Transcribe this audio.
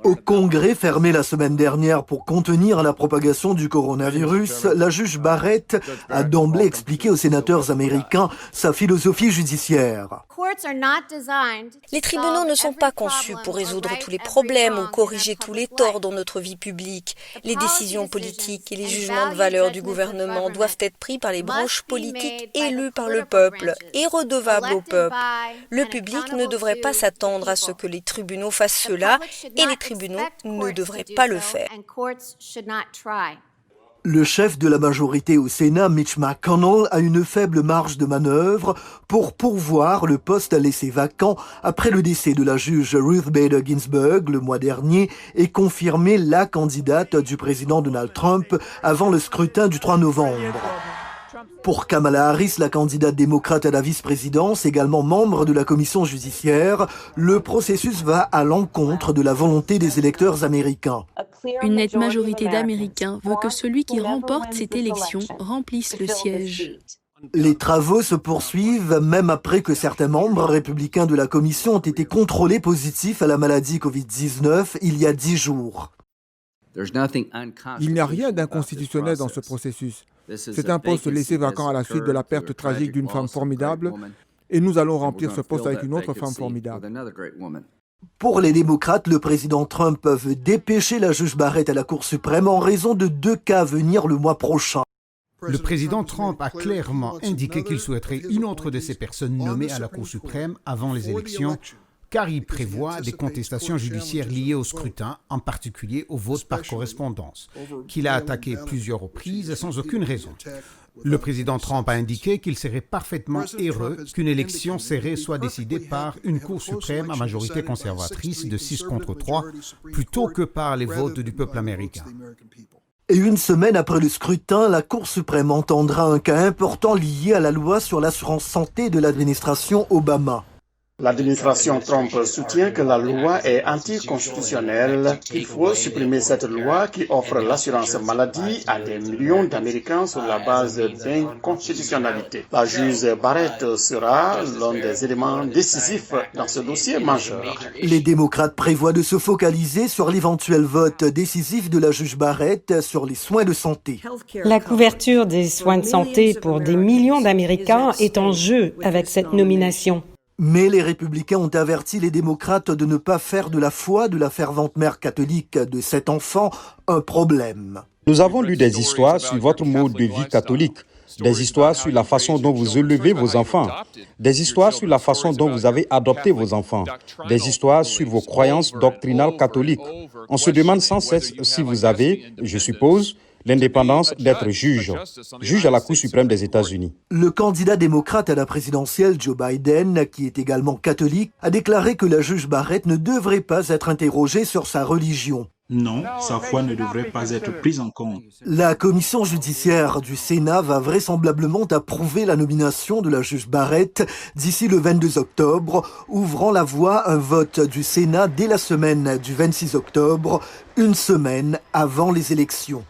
Au Congrès fermé la semaine dernière pour contenir la propagation du coronavirus, la juge Barrett a d'emblée expliqué aux sénateurs américains sa philosophie judiciaire. Les tribunaux ne sont pas conçus pour résoudre tous les problèmes ou corriger tous les torts dans notre vie publique. Les décisions politiques et les jugements de valeur du gouvernement doivent être pris par les branches politiques élues par le peuple et redevables au peuple. Le public ne devrait pas s'attendre à ce que les tribunaux fassent cela et les tribunaux ne devraient pas le faire. Le chef de la majorité au Sénat, Mitch McConnell, a une faible marge de manœuvre pour pourvoir le poste laissé vacant après le décès de la juge Ruth Bader Ginsburg le mois dernier et confirmer la candidate du président Donald Trump avant le scrutin du 3 novembre. Pour Kamala Harris, la candidate démocrate à la vice-présidence, également membre de la commission judiciaire, le processus va à l'encontre de la volonté des électeurs américains. Une nette majorité d'Américains veut que celui qui remporte cette élection remplisse le siège. Les travaux se poursuivent même après que certains membres républicains de la commission ont été contrôlés positifs à la maladie Covid-19 il y a 10 jours. Il n'y a rien d'inconstitutionnel dans ce processus. C'est un poste laissé vacant à la suite de la perte tragique d'une femme formidable et nous allons remplir ce poste avec une autre femme formidable. Pour les démocrates, le président Trump veut dépêcher la juge Barrett à la Cour suprême en raison de 2 cas à venir le mois prochain. Le président Trump a clairement indiqué qu'il souhaiterait une autre de ces personnes nommées à la Cour suprême avant les élections, car il prévoit des contestations judiciaires liées au scrutin, en particulier au vote par correspondance, qu'il a attaqué plusieurs reprises sans aucune raison. Le président Trump a indiqué qu'il serait parfaitement heureux qu'une élection serrée soit décidée par une Cour suprême à majorité conservatrice de 6 contre 3, plutôt que par les votes du peuple américain. Et une semaine après le scrutin, la Cour suprême entendra un cas important lié à la loi sur l'assurance santé de l'administration Obama. L'administration Trump soutient que la loi est anticonstitutionnelle, qu'il faut supprimer cette loi qui offre l'assurance maladie à des millions d'Américains sur la base d'inconstitutionnalité. La juge Barrett sera l'un des éléments décisifs dans ce dossier majeur. Les démocrates prévoient de se focaliser sur l'éventuel vote décisif de la juge Barrett sur les soins de santé. La couverture des soins de santé pour des millions d'Américains est en jeu avec cette nomination. Mais les républicains ont averti les démocrates de ne pas faire de la foi de la fervente mère catholique de 7 enfants un problème. Nous avons lu des histoires sur votre mode de vie catholique, des histoires sur la façon dont vous élevez vos enfants, des histoires sur la façon dont vous avez adopté vos enfants, des histoires sur vos croyances doctrinales catholiques. On se demande sans cesse si vous avez, je suppose, l'indépendance d'être juge à la Cour suprême des États-Unis. Le candidat démocrate à la présidentielle, Joe Biden, qui est également catholique, a déclaré que la juge Barrett ne devrait pas être interrogée sur sa religion. Non, sa foi ne devrait pas être prise en compte. La commission judiciaire du Sénat va vraisemblablement approuver la nomination de la juge Barrett d'ici le 22 octobre, ouvrant la voie à un vote du Sénat dès la semaine du 26 octobre, une semaine avant les élections.